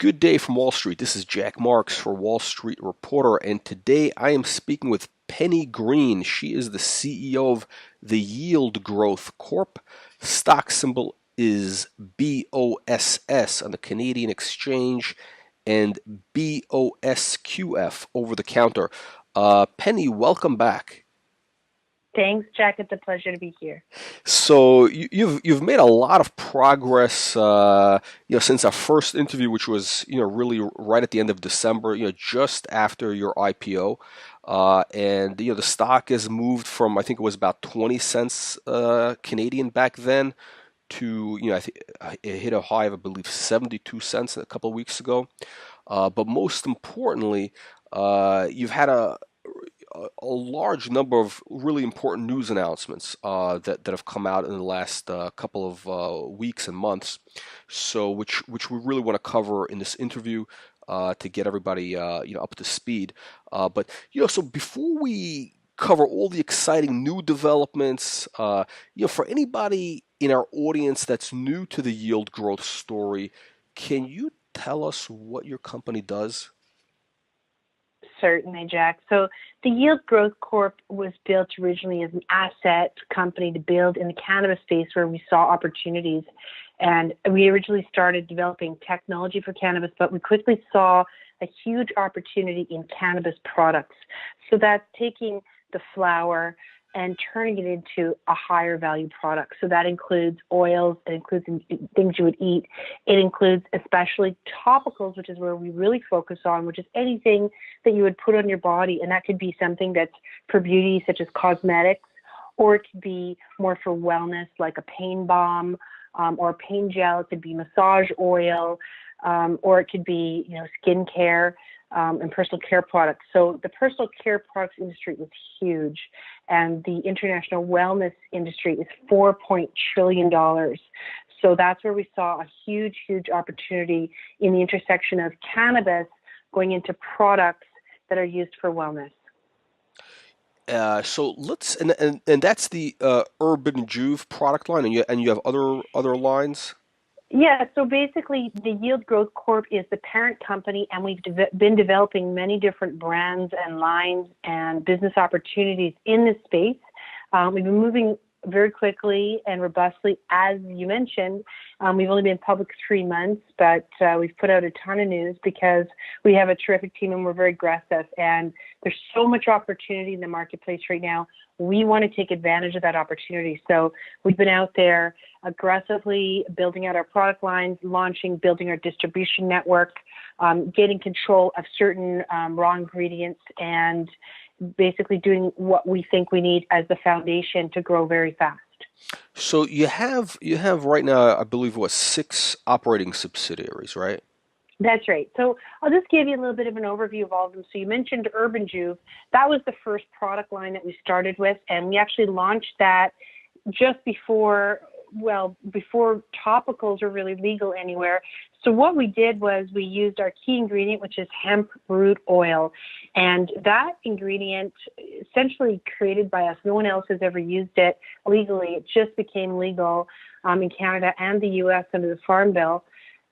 Good day from Wall Street. This is Jack Marks for Wall Street Reporter, and today I am speaking with Penny Green. She is the CEO of the Yield Growth Corp. Stock symbol is BOSS on the Canadian Exchange and BOSQF over the counter. Penny, welcome back. Thanks, Jack. It's a pleasure to be here. So you've made a lot of progress, since our first interview, which was really right at the end of December, just after your IPO, and the stock has moved from, I think it was about 20 cents Canadian back then to I think it hit a high of, I believe, 72 cents a couple of weeks ago. But most importantly, you've had a large number of really important news announcements that have come out in the last couple of weeks and months. So, which we really want to cover in this interview to get everybody up to speed. But so before we cover all the exciting new developments, for anybody in our audience that's new to the yield growth story, can you tell us what your company does? Certainly, Jack. So the Yield Growth Corp was built originally as an asset company to build in the cannabis space where we saw opportunities. And we originally started developing technology for cannabis, but we quickly saw a huge opportunity in cannabis products. So that's taking the flower and turning it into a higher value product. So that includes oils, it includes things you would eat. It includes especially topicals, which is where we really focus on, which is anything that you would put on your body. And that could be something that's for beauty, such as cosmetics, or it could be more for wellness, like a pain balm or a pain gel. It could be massage oil, or it could be, skincare. And personal care products. So the personal care products industry is huge, and the international wellness industry is $4 trillion. So that's where we saw a huge, huge opportunity in the intersection of cannabis going into products that are used for wellness. So let's and that's the Urban Juve product line, and you have other lines. Yeah, so basically the Yield Growth Corp is the parent company, and we've been developing many different brands and lines and business opportunities in this space. We've been moving very quickly and robustly, as you mentioned. We've only been public 3 months, but we've put out a ton of news because we have a terrific team and we're very aggressive. And there's so much opportunity in the marketplace right now. We want to take advantage of that opportunity. So we've been out there aggressively building out our product lines, building our distribution network, getting control of certain raw ingredients, and basically doing what we think we need as the foundation to grow very fast. So you have right now, I believe, 6 operating subsidiaries, right? That's right. So I'll just give you a little bit of an overview of all of them. So you mentioned Urban Juve. That was the first product line that we started with, and we actually launched that just before topicals were really legal anywhere. So what we did was we used our key ingredient, which is hemp root oil. And that ingredient, essentially created by us, no one else has ever used it legally. It just became legal in Canada and the US under the Farm Bill.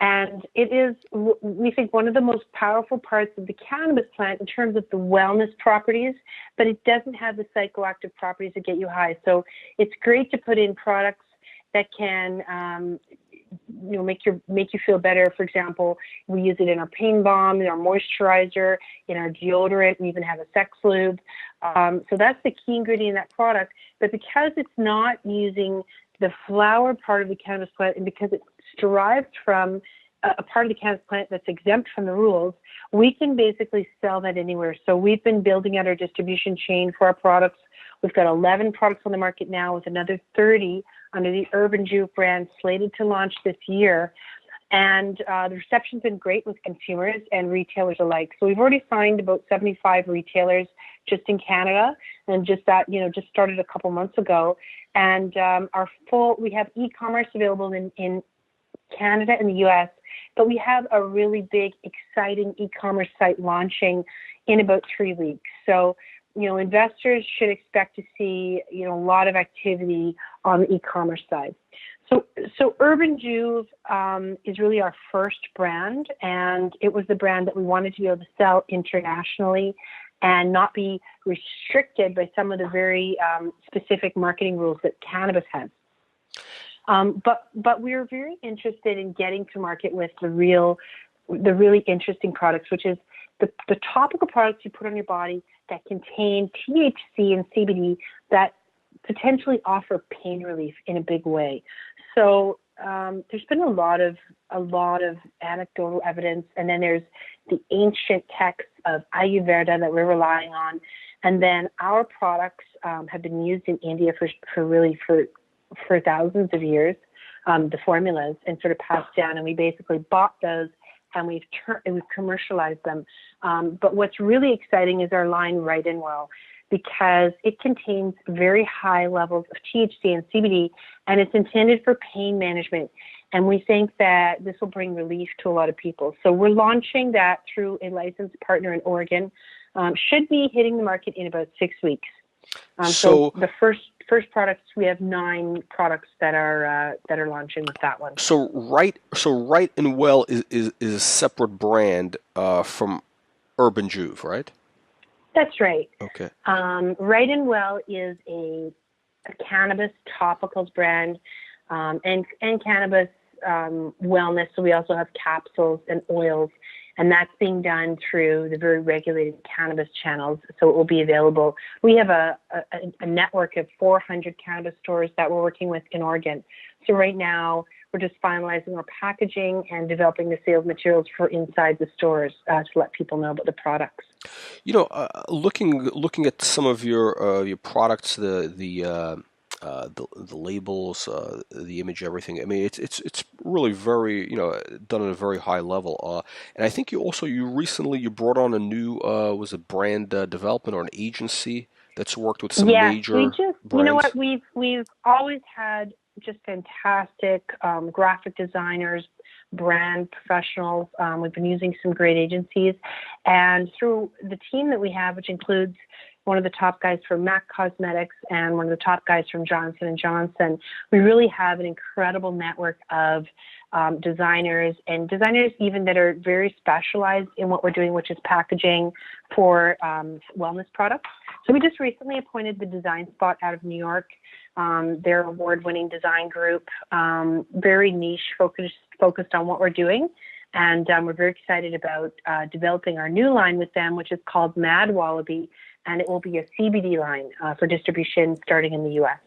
And it is, we think, one of the most powerful parts of the cannabis plant in terms of the wellness properties, but it doesn't have the psychoactive properties that get you high. So it's great to put in products that can make you feel better. For example, we use it in our pain balm, in our moisturizer, in our deodorant. We even have a sex lube. So that's the key ingredient in that product. But because it's not using the flower part of the cannabis plant, and because it's derived from a part of the cannabis plant that's exempt from the rules, we can basically sell that anywhere. So we've been building out our distribution chain for our products. We've got 11 products on the market now, with another 30 under the Urban Juve brand slated to launch this year. And the reception's been great with consumers and retailers alike. So we've already signed about 75 retailers just in Canada, and just started a couple months ago. And we have e-commerce available in Canada and the US, but we have a really big, exciting e-commerce site launching in about 3 weeks. So, investors should expect to see, a lot of activity on the e-commerce side. So Urban Juve is really our first brand, and it was the brand that we wanted to be able to sell internationally and not be restricted by some of the very specific marketing rules that cannabis has. But we were very interested in getting to market with the really interesting products, which is the topical products you put on your body that contain THC and CBD that potentially offer pain relief in a big way. So there's been a lot of anecdotal evidence, and then there's the ancient texts of Ayurveda that we're relying on, and then our products have been used in India for thousands of years, the formulas, and sort of passed down, and we basically bought those and we've commercialized them. But what's really exciting is our line Wright Well, because it contains very high levels of THC and CBD, and it's intended for pain management. And we think that this will bring relief to a lot of people. So we're launching that through a licensed partner in Oregon. Should be hitting the market in about 6 weeks. So the first products, we have 9 products that are launching with that one. So Wright Well is a separate brand from Urban Juve, right? That's right. Okay. Wright Well is a cannabis topicals brand, and cannabis wellness. So we also have capsules and oils, and that's being done through the very regulated cannabis channels. So it will be available. We have a network of 400 cannabis stores that we're working with in Oregon. So right now we're just finalizing our packaging and developing the sales materials for inside the stores to let people know about the products. You know, looking at some of your products, the labels, the image, everything. I mean, it's really very, done at a very high level. And I think you recently brought on a new was a brand development or an agency that's worked with some major we just brands. You know what, we've always had just fantastic graphic designers, brand professionals. We've been using some great agencies, and through the team that we have, which includes one of the top guys from MAC Cosmetics and one of the top guys from Johnson & Johnson, we really have an incredible network of designers even that are very specialized in what we're doing, which is packaging for wellness products. So we just recently appointed the Design Spot out of New York. Their award-winning design group, very niche, focused on what we're doing. And we're very excited about developing our new line with them, which is called Mad Wallaby, and it will be a CBD line for distribution starting in the U.S.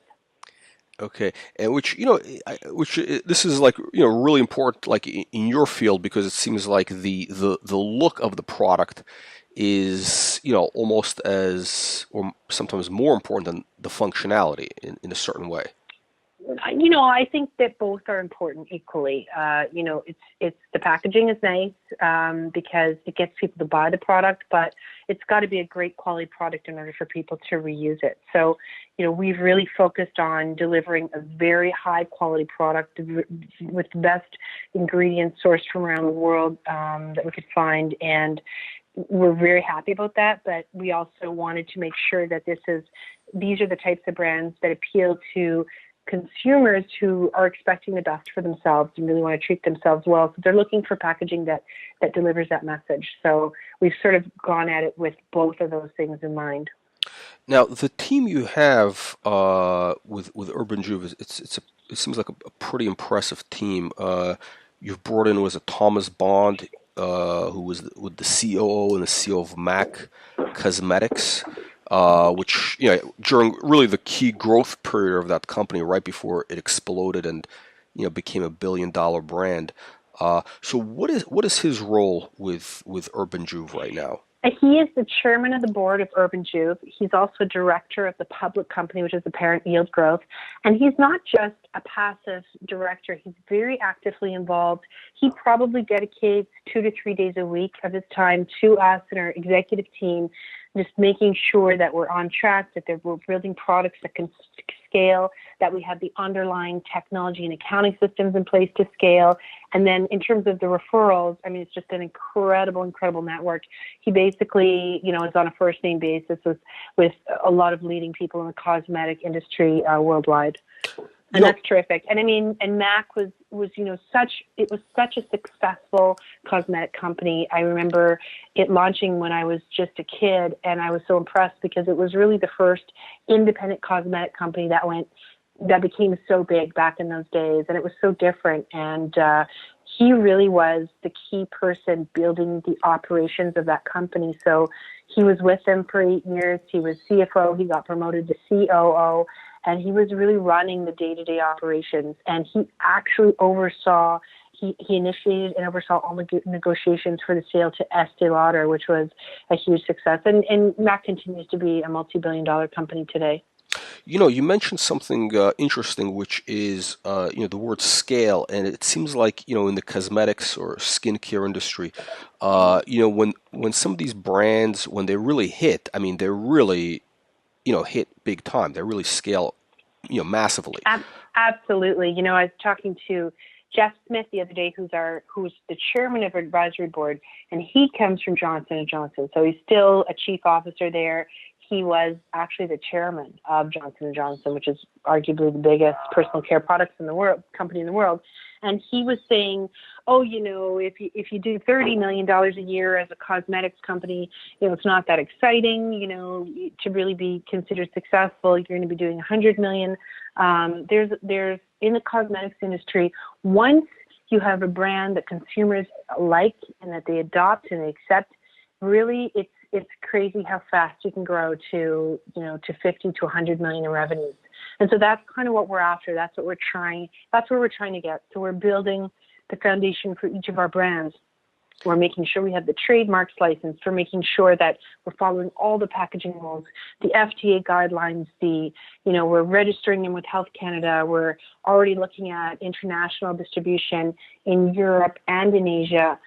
Okay, and which this is like really important, like in your field, because it seems like the look of the product is almost as or sometimes more important than the functionality in a certain way. I think that both are important equally. It's the packaging is nice because it gets people to buy the product, but it's got to be a great quality product in order for people to reuse it. So, we've really focused on delivering a very high quality product with the best ingredients sourced from around the world that we could find, and we're very happy about that. But we also wanted to make sure that these are the types of brands that appeal to consumers who are expecting the best for themselves and really want to treat themselves well. So they're looking for packaging that delivers that message. So we've sort of gone at it with both of those things in mind. Now, the team you have with Urban Juve, it seems like a pretty impressive team. You've brought in was a Thomas Bond, who was with the COO and the CEO of MAC Cosmetics. Which during really the key growth period of that company, right before it exploded and became $1 billion brand. So what is his role with Urban Juve right now? He is the chairman of the board of Urban Juve. He's also director of the public company, which is the parent Yield Growth. And he's not just a passive director. He's very actively involved. He probably dedicates 2 to 3 days a week of his time to us and our executive team, just making sure that we're on track, that we're building products that can scale, that we have the underlying technology and accounting systems in place to scale. And then in terms of the referrals, I mean, it's just an incredible network. He basically, is on a first name basis with a lot of leading people in the cosmetic industry worldwide. You And know, that's terrific. And I mean, and MAC was it was such a successful cosmetic company. I remember it launching when I was just a kid, and I was so impressed because it was really the first independent cosmetic company that became so big back in those days, and it was so different. And he really was the key person building the operations of that company. So he was with them for 8 years. He was CFO. He got promoted to COO. And he was really running the day-to-day operations. And he actually he initiated and oversaw all the negotiations for the sale to Estee Lauder, which was a huge success. And Mac continues to be a multi-billion-dollar company today. You mentioned something interesting, which is the word scale, and it seems like in the cosmetics or skincare industry, when some of these brands when they really hit, I mean, they're really hit big time. They really scale massively. Absolutely. I was talking to Jeff Smith the other day, who's the chairman of our advisory board, and he comes from Johnson and Johnson. So he's still a chief officer there. He was actually the chairman of Johnson and Johnson, which is arguably the biggest personal care products company in the world. And he was saying, if you do $30 million a year as a cosmetics company, it's not that exciting, to really be considered successful. You're going to be doing $100 million. There's in the cosmetics industry, once you have a brand that consumers like and that they adopt and they accept, really it's crazy how fast you can grow to 50 to 100 million in revenues. And so that's kind of what we're after. That's where we're trying to get. So we're building the foundation for each of our brands. We're making sure we have the trademarks licensed. We're making sure that we're following all the packaging rules, the FDA guidelines, we're registering them with Health Canada. We're already looking at international distribution in Europe and in Asia.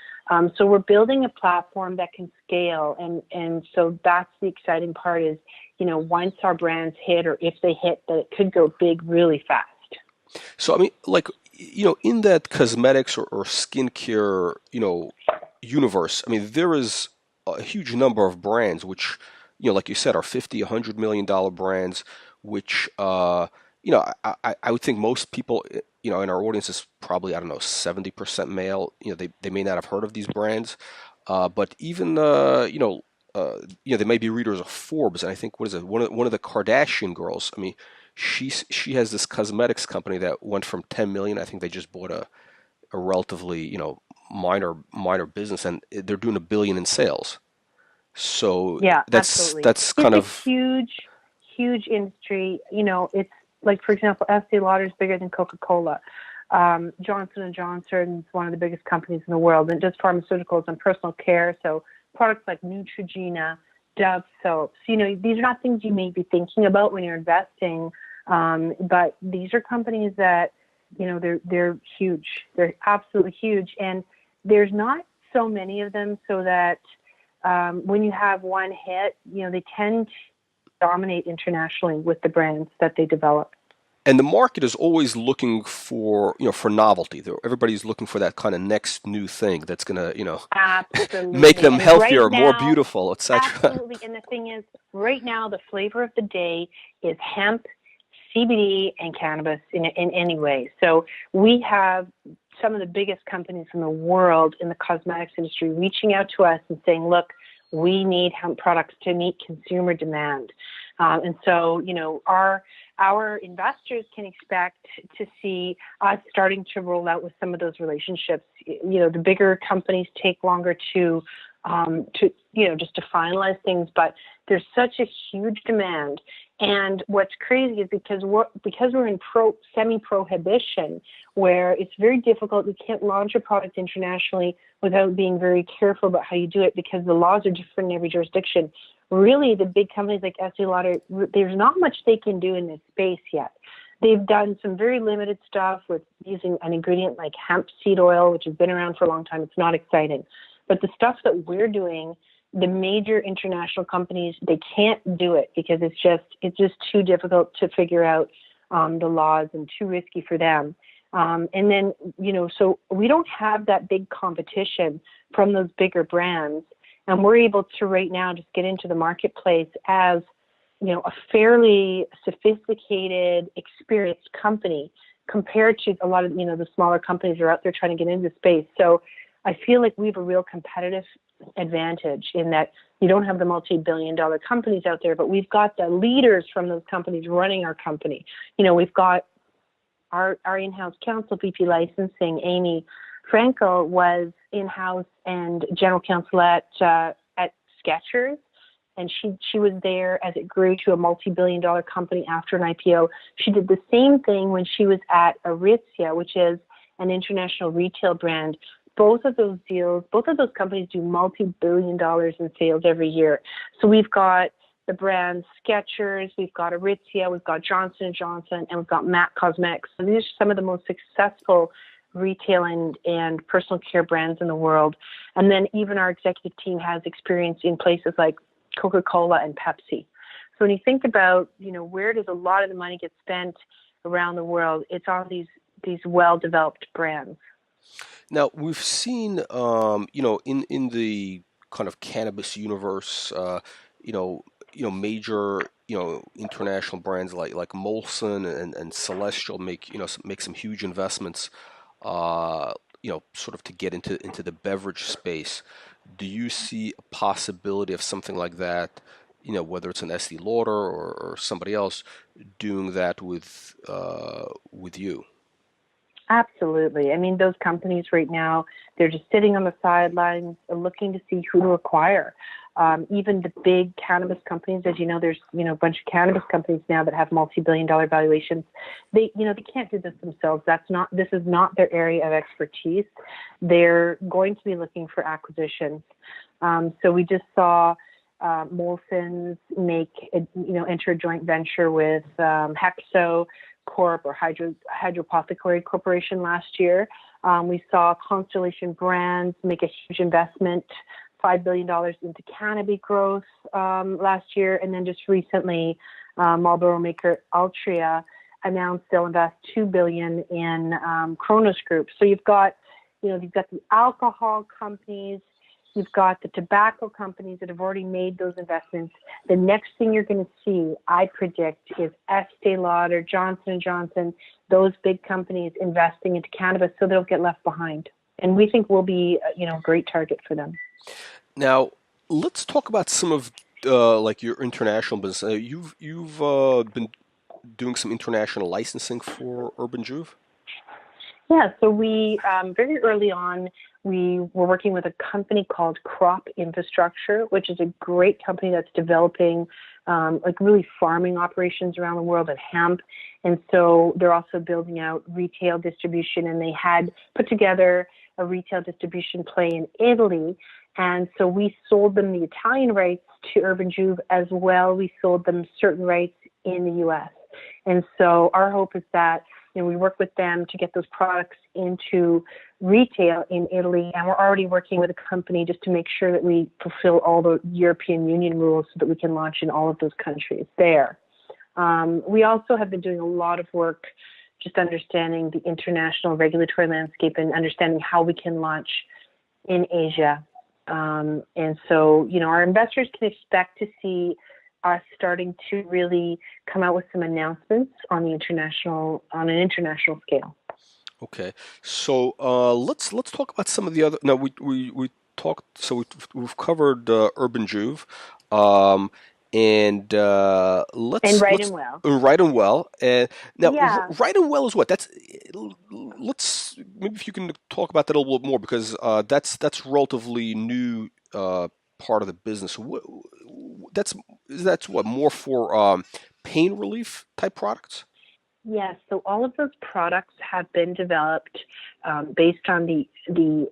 So we're building a platform that can scale. And so that's the exciting part is, once our brands hit or if they hit, that it could go big really fast. So, I mean, like, in that cosmetics or skincare, universe, I mean, there is a huge number of brands which, like you said, are 50, $100 million brands, which, I would think most people, in our audience is probably, I don't know, 70% male. They may not have heard of these brands, but even, they may be readers of Forbes, and I think, what is it, one of the Kardashian girls, I mean, she has this cosmetics company that went from 10 million. I think they just bought a relatively, minor business, and they're doing $1 billion in sales. So Yeah, that's absolutely. that's kind It's a of huge industry. It's like, for example, Estee Lauder is bigger than Coca-Cola. Johnson and Johnson is one of the biggest companies in the world, and it does pharmaceuticals and personal care. So products like Neutrogena, Dove soaps. These are not things you may be thinking about when you're investing, but these are companies that they're huge. They're absolutely huge, and there's not so many of them. So that when you have one hit, they tend to dominate internationally with the brands that they develop. and the market is always looking for novelty. Everybody's looking for that kind of next new thing that's gonna make Absolutely. them And right healthier, more now, beautiful, etc. absolutely. And the thing is, right now, the flavor of the day is hemp, CBD, and cannabis in any way. So we have some of the biggest companies in the world in the cosmetics industry reaching out to us and saying, look, we need hemp products to meet consumer demand. And so, our investors can expect to see us starting to roll out with some of those relationships. The bigger companies take longer to just to finalize things, but there's such a huge demand. And what's crazy is because we're in semi-prohibition, where it's very difficult. You can't launch a product internationally without being very careful about how you do it, because the laws are different in every jurisdiction. Really, the big companies like Estee Lauder, there's not much they can do in this space yet. They've done some very limited stuff with using an ingredient like hemp seed oil, which has been around for a long time. It's not exciting. But the stuff that we're doing, the major international companies, they can't do it because it's just too difficult to figure out the laws and too risky for them. And then, so we don't have that big competition from those bigger brands. And we're able to right now just get into the marketplace as a fairly sophisticated, experienced company compared to a lot of, the smaller companies that are out there trying to get into the space. So I feel like we have a real competitive advantage in that you don't have the multi-billion-dollar companies out there, but we've got the leaders from those companies running our company. We've got our in-house counsel, VP licensing, Amy Frankel, was in-house and general counsel at Skechers, and she was there as it grew to a multi-billion-dollar company after an IPO. She did the same thing when she was at Aritzia, which is an international retail brand. Both of those companies do multi-billion dollars in sales every year. So we've got the brands Skechers, we've got Aritzia, we've got Johnson & Johnson, and we've got MAC Cosmetics. So these are some of the most successful retail and personal care brands in the world. And then even our executive team has experience in places like Coca-Cola and Pepsi. So when you think about, where does a lot of the money get spent around the world, it's on these well-developed brands. Now, we've seen, in the kind of cannabis universe, major, international brands like Molson and Celestial make some huge investments, sort of to get into the beverage space. Do you see a possibility of something like that, whether it's an Estee Lauder or somebody else doing that with you? Absolutely. I mean, those companies right now, they're just sitting on the sidelines looking to see who to acquire. Even the big cannabis companies, as you know, there's, a bunch of cannabis companies now that have multi-billion-dollar valuations. They can't do this themselves. This is not their area of expertise. They're going to be looking for acquisitions. So we just saw Molson's enter a joint venture with Hexo Corp or Hydropothecary Corporation last year. We saw Constellation Brands make a huge investment, $5 billion into cannabis growth last year. And then just recently, Marlboro maker Altria announced they'll invest $2 billion in Kronos Group. So you've got the alcohol companies, you've got the tobacco companies that have already made those investments. The next thing you're going to see, I predict, is Estee Lauder, Johnson & Johnson, those big companies investing into cannabis so they'll get left behind. And we think we'll be, a great target for them. Now, let's talk about some of like your international business. You've been doing some international licensing for Urban Juve? Yeah, so we very early on, we were working with a company called Crop Infrastructure, which is a great company that's developing really farming operations around the world and hemp. And so they're also building out retail distribution, and they had put together a retail distribution play in Italy. And so we sold them the Italian rights to Urban Juve as well. We sold them certain rights in the U.S. And so our hope is that we work with them to get those products into retail in Italy, and we're already working with a company just to make sure that we fulfill all the European Union rules so that we can launch in all of those countries there. We also have been doing a lot of work just understanding the international regulatory landscape and understanding how we can launch in Asia. And so, our investors can expect to see us starting to really come out with some announcements on an international scale. Okay, so let's talk about some of the other. Now we talked. So we've covered Urban Juve, and Right and Well. Right and Well, and now Yeah. Right and Well is what? Let's maybe if you can talk about that a little bit more because that's relatively new part of the business. That's what more for pain relief type products. Yes, so all of those products have been developed based on the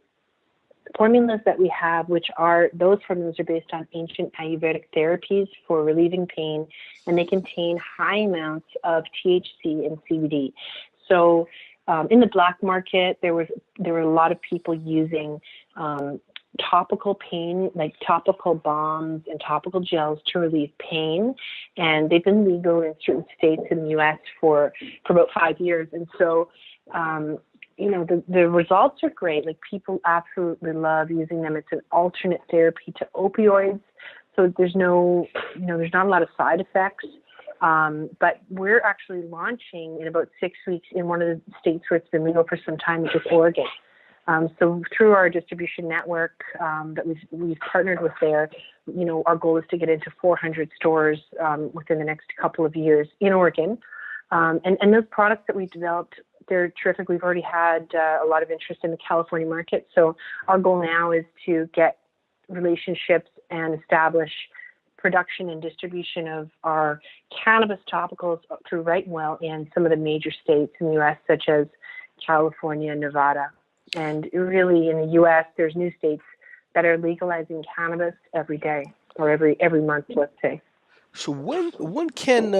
formulas that we have, those formulas are based on ancient Ayurvedic therapies for relieving pain, and they contain high amounts of THC and CBD. So in the black market, there were a lot of people using topical pain, like topical balms and topical gels to relieve pain. And they've been legal in certain states in the U.S. for about 5 years. And so, the results are great. Like people absolutely love using them. It's an alternate therapy to opioids. So there's no, there's not a lot of side effects. But we're actually launching in about 6 weeks in one of the states where it's been legal for some time, which is Oregon. So through our distribution network that we've partnered with there, our goal is to get into 400 stores within the next couple of years in Oregon. And those products that we've developed, they're terrific. We've already had a lot of interest in the California market. So our goal now is to get relationships and establish production and distribution of our cannabis topicals through Wright Well in some of the major states in the U.S., such as California and Nevada. And really, in the U.S., there's new states that are legalizing cannabis every day or every month, let's say. So when can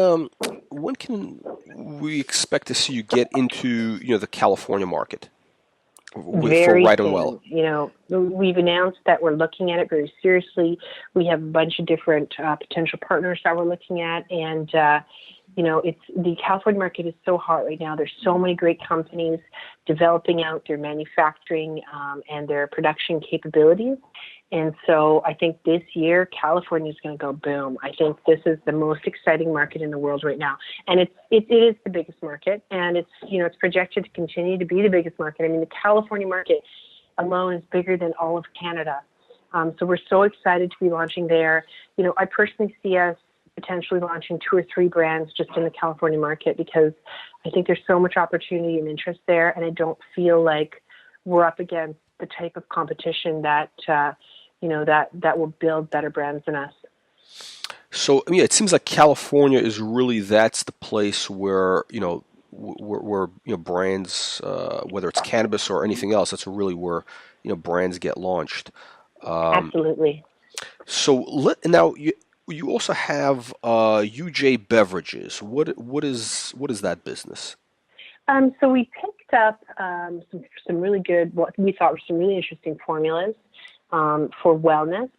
we expect to see you get into the California market for Very Right and Well? soon. We've announced that we're looking at it very seriously. We have a bunch of different potential partners that we're looking at, and it's the California market is so hot right now. There's so many great companies developing out their manufacturing and their production capabilities. And so I think this year, California is going to go boom. I think this is the most exciting market in the world right now. And it is the biggest market, and it's projected to continue to be the biggest market. I mean, the California market alone is bigger than all of Canada. So we're so excited to be launching there. I personally see us potentially launching 2 or 3 brands just in the California market because I think there's so much opportunity and interest there, and I don't feel like we're up against the type of competition that that will build better brands than us. So it seems like California is really that's the place where where brands, whether it's cannabis or anything else, that's really where brands get launched. Absolutely. So now you also have UJ Beverages. What is that business? So we picked up some really good, what we thought were some really interesting formulas for wellness,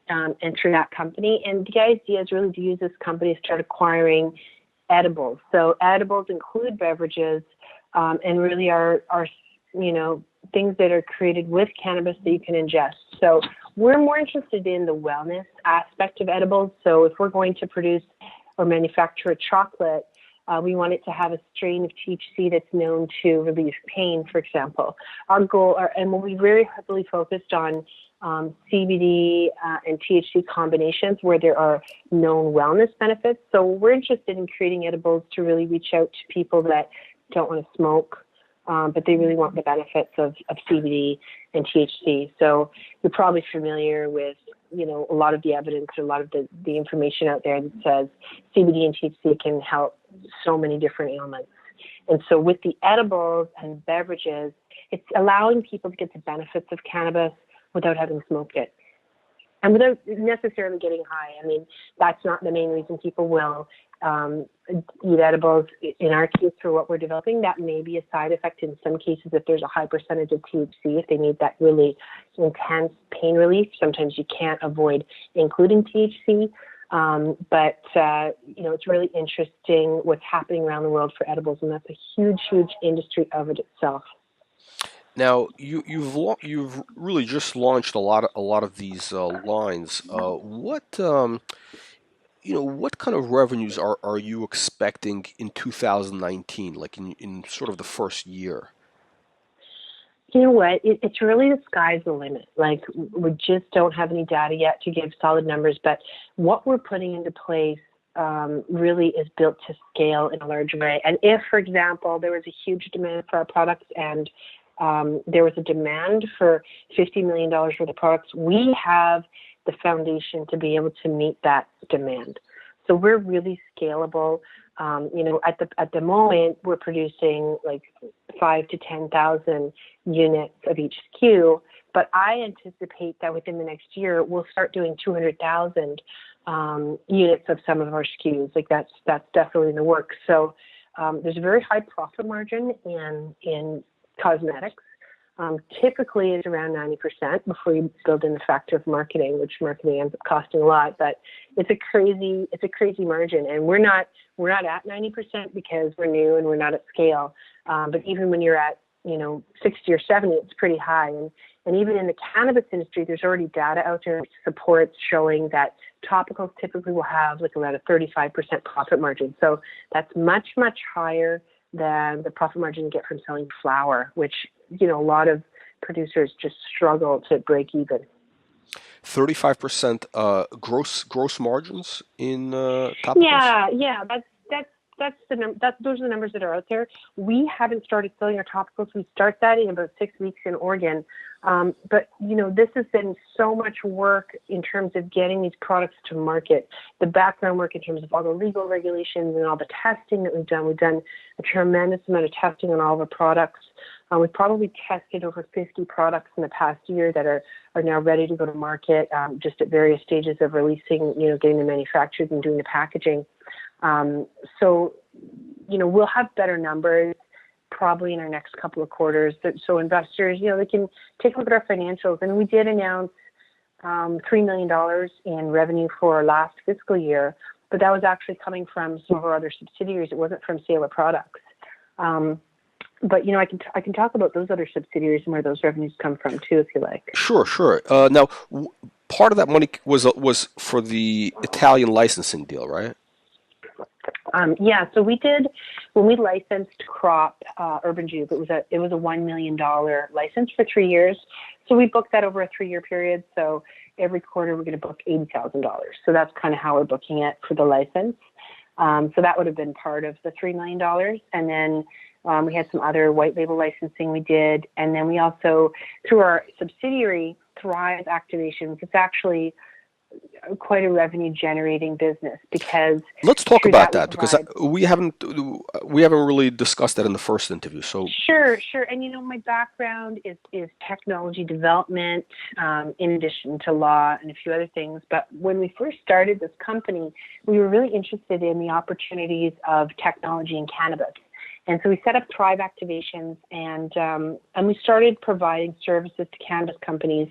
and through that company. And the idea is really to use this company to start acquiring edibles. So edibles include beverages, and really are things that are created with cannabis that you can ingest. So we're more interested in the wellness aspect of edibles. So if we're going to produce or manufacture a chocolate, we want it to have a strain of THC that's known to relieve pain, for example. Our goal, and we'll be very heavily focused on CBD and THC combinations where there are known wellness benefits. So we're interested in creating edibles to really reach out to people that don't want to smoke, but they really want the benefits of CBD and THC. So you're probably familiar with a lot of the evidence or a lot of the information out there that says CBD and THC can help so many different ailments. And so with the edibles and beverages, it's allowing people to get the benefits of cannabis without having smoked it and without necessarily getting high. I mean, that's not the main reason people will eat edibles. In our case, for what we're developing, that may be a side effect in some cases if there's a high percentage of THC, if they need that really intense pain relief. Sometimes you can't avoid including THC. But it's really interesting what's happening around the world for edibles, and that's a huge, huge industry of it itself. Now you've really just launched a lot of these lines. What kind of revenues are you expecting in 2019, like in sort of the first year? You know what? It's really the sky's the limit. Like, we just don't have any data yet to give solid numbers, but what we're putting into place really is built to scale in a large way. And if, for example, there was a huge demand for our products and there was a demand for $50 million worth of products, we have the foundation to be able to meet that demand. So we're really scalable. At the moment, we're producing like 5,000 to 10,000 units of each SKU, but I anticipate that within the next year, we'll start doing 200,000 units of some of our SKUs. Like that's definitely in the works. So there's a very high profit margin in cosmetics. Typically it's around 90% before you build in the factor of marketing, which marketing ends up costing a lot, but it's a crazy margin. And we're not at 90% because we're new and we're not at scale. But even when you're at 60 or 70, it's pretty high. And even in the cannabis industry, there's already data out there which supports showing that topicals typically will have like around a 35% profit margin. So that's much, much higher than the profit margin you get from selling flower, which, a lot of producers just struggle to break even. 35% gross margins in topicals? Yeah, that's those are the numbers that are out there. We haven't started selling our topicals. We start that in about 6 weeks in Oregon. But this has been so much work in terms of getting these products to market. The background work in terms of all the legal regulations and all the testing that we've done. We've done a tremendous amount of testing on all of our products. We've probably tested over 50 products in the past year that are now ready to go to market, just at various stages of releasing, getting them manufactured and doing the packaging. So, we'll have better numbers probably in our next couple of quarters. So investors, they can take a look at our financials. And we did announce $3 million in revenue for our last fiscal year, but that was actually coming from some of our other subsidiaries. It wasn't from sale of products. But I can talk about those other subsidiaries and where those revenues come from too, if you like. Sure. Now, part of that money was for the Italian licensing deal, right? So we did when we licensed Crop Urban Juve. It was a $1 million license for 3 years. So we booked that over a 3-year period. So every quarter we're going to book $80,000. So that's kind of how we're booking it for the license. So that would have been part of the $3 million. And then we had some other white label licensing we did. And then we also, through our subsidiary, Thrive Activations, it's actually quite a revenue generating business because let's talk about that because provide... we haven't really discussed that in the first interview. So sure. And my background is technology development, in addition to law and a few other things. But when we first started this company, we were really interested in the opportunities of technology in cannabis. And so we set up Thrive Activations, and we started providing services to cannabis companies,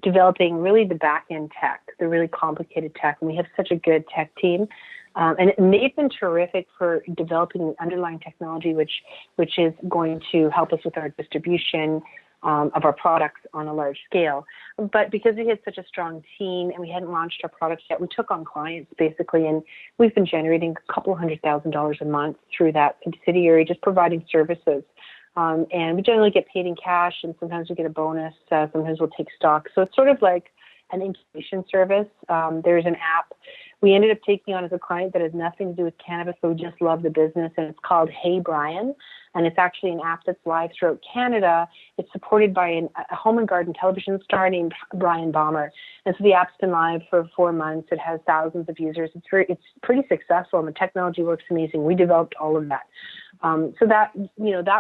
developing really the back-end tech, the really complicated tech. And we have such a good tech team. And they've been terrific for developing the underlying technology, which is going to help us with our distribution of our products on a large scale. But because we had such a strong team and we hadn't launched our products yet, we took on clients basically, and we've been generating a couple $100,000 a month through that subsidiary, just providing services. And we generally get paid in cash, and sometimes we get a bonus. Sometimes we'll take stock. So it's sort of like an incubation service. There's an app we ended up taking on as a client that has nothing to do with cannabis, but we just love the business, and it's called Hey Brian. And it's actually an app that's live throughout Canada. It's supported by a home and garden television star named Brian Balmer. And so the app's been live for 4 months. It has thousands of users. It's pretty successful, and the technology works amazing. We developed all of that. So that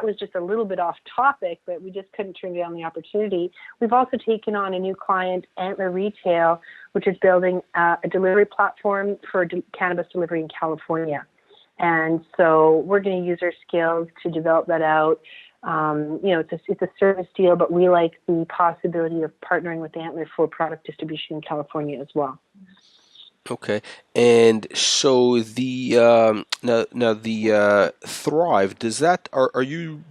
was just a little bit off topic, but we just couldn't turn down the opportunity. We've also taken on a new client, Antler Retail, which is building a delivery platform for cannabis delivery in California. And so we're going to use our skills to develop that out. It's a service deal, but we like the possibility of partnering with Antler for product distribution in California as well. Okay, and so the now the Thrive, does that are you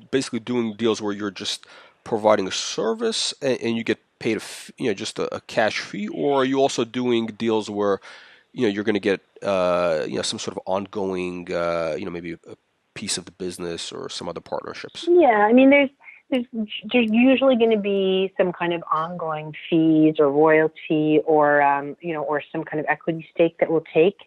basically doing deals where you're just providing a service and you get paid just a cash fee, or are you also doing deals where you're going to get some sort of ongoing maybe a piece of the business or some other partnerships? Yeah, I mean there's usually going to be some kind of ongoing fees or royalty or or some kind of equity stake that we'll take.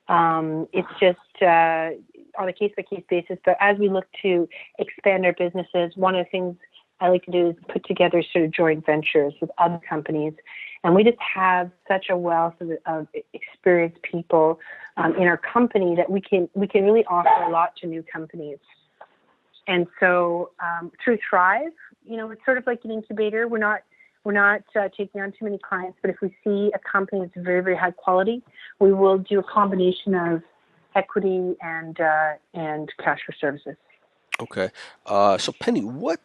It's just on a case-by-case basis. But as we look to expand our businesses, one of the things I like to do is put together sort of joint ventures with other companies. And we just have such a wealth of experienced people in our company that we can really offer a lot to new companies. And so through Thrive, it's sort of like an incubator. We're not taking on too many clients, but if we see a company that's very, very high quality, we will do a combination of equity and cash for services. Okay, so Penny, what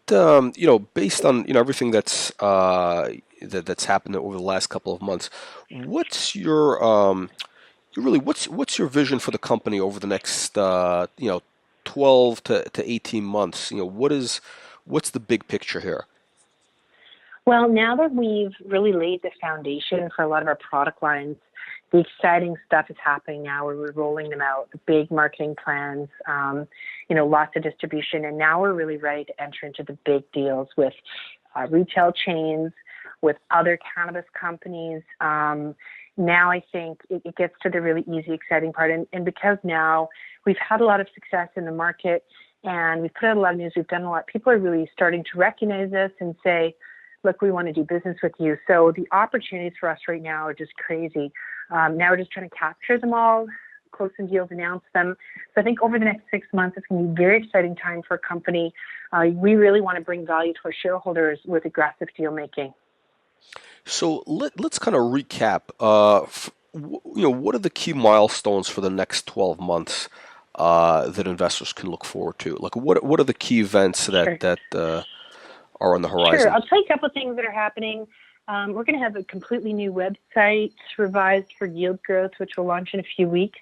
based on everything that's that's happened over the last couple of months, what's your what's your vision for the company over the next 12 to 18 months, what's the big picture here? Well, now that we've really laid the foundation for a lot of our product lines, the exciting stuff is happening now where we're rolling them out, the big marketing plans, lots of distribution. And now we're really ready to enter into the big deals with retail chains, with other cannabis companies. Now I think it gets to the really easy, exciting part. And because now we've had a lot of success in the market and we've put out a lot of news, we've done a lot, people are really starting to recognize this and say, look, we want to do business with you. So the opportunities for us right now are just crazy. Now we're just trying to capture them all, close some deals, announce them. So I think over the next 6 months, it's going to be a very exciting time for a company. We really want to bring value to our shareholders with aggressive deal making. So let's kind of recap. What are the key milestones for the next 12 months that investors can look forward to? Like, what are the key events Sure. that are on the Sure. horizon? I'll tell you a couple of things that are happening. We're going to have a completely new website revised for yield growth, which will launch in a few weeks,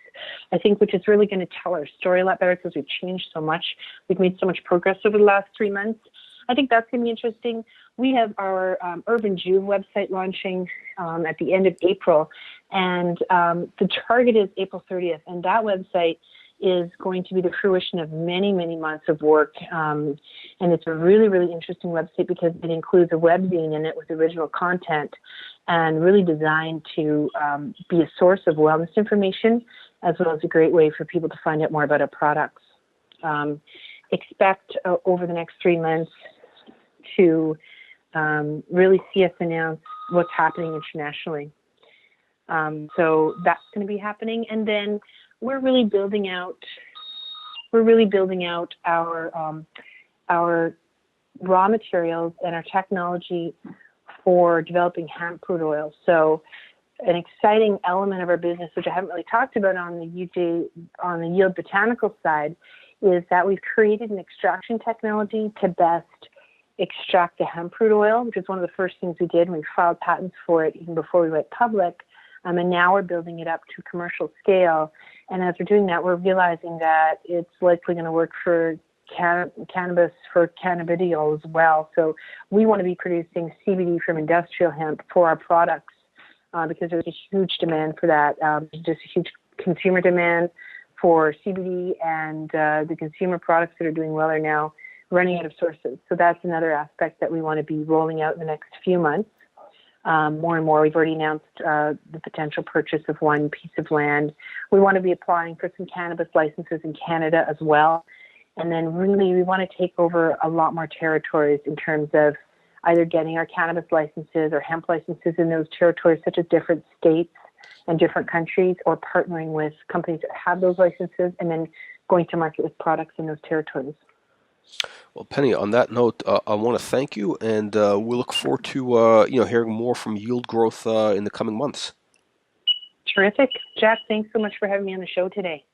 I think, which is really going to tell our story a lot better because we've changed so much. We've made so much progress over the last 3 months. I think that's going to be interesting. We have our Urban Juve website launching at the end of April, and the target is April 30th, and that website is going to be the fruition of many, many months of work. And it's a really, really interesting website because it includes a webzine in it with original content and really designed to be a source of wellness information, as well as a great way for people to find out more about our products. Expect over the next 3 months to really see us announce what's happening internationally. So that's going to be happening. And then we're really building out our raw materials and our technology for developing hemp crude oil. So an exciting element of our business, which I haven't really talked about on the Yield Botanical side, is that we've created an extraction technology to best extract the hemp crude oil, which is one of the first things we did. And we filed patents for it even before we went public. And now we're building it up to commercial scale. And as we're doing that, we're realizing that it's likely going to work for cannabis, for cannabidiol as well. So we want to be producing CBD from industrial hemp for our products because there's a huge demand for that. Just a huge consumer demand for CBD, and the consumer products that are doing well are now running out of sources. So that's another aspect that we want to be rolling out in the next few months. More and more, we've already announced the potential purchase of one piece of land. We want to be applying for some cannabis licenses in Canada as well. And then really, we want to take over a lot more territories in terms of either getting our cannabis licenses or hemp licenses in those territories, such as different states and different countries, or partnering with companies that have those licenses and then going to market with products in those territories. Well, Penny, on that note, I want to thank you, and we look forward to hearing more from Yield Growth in the coming months. Terrific. Jack, thanks so much for having me on the show today.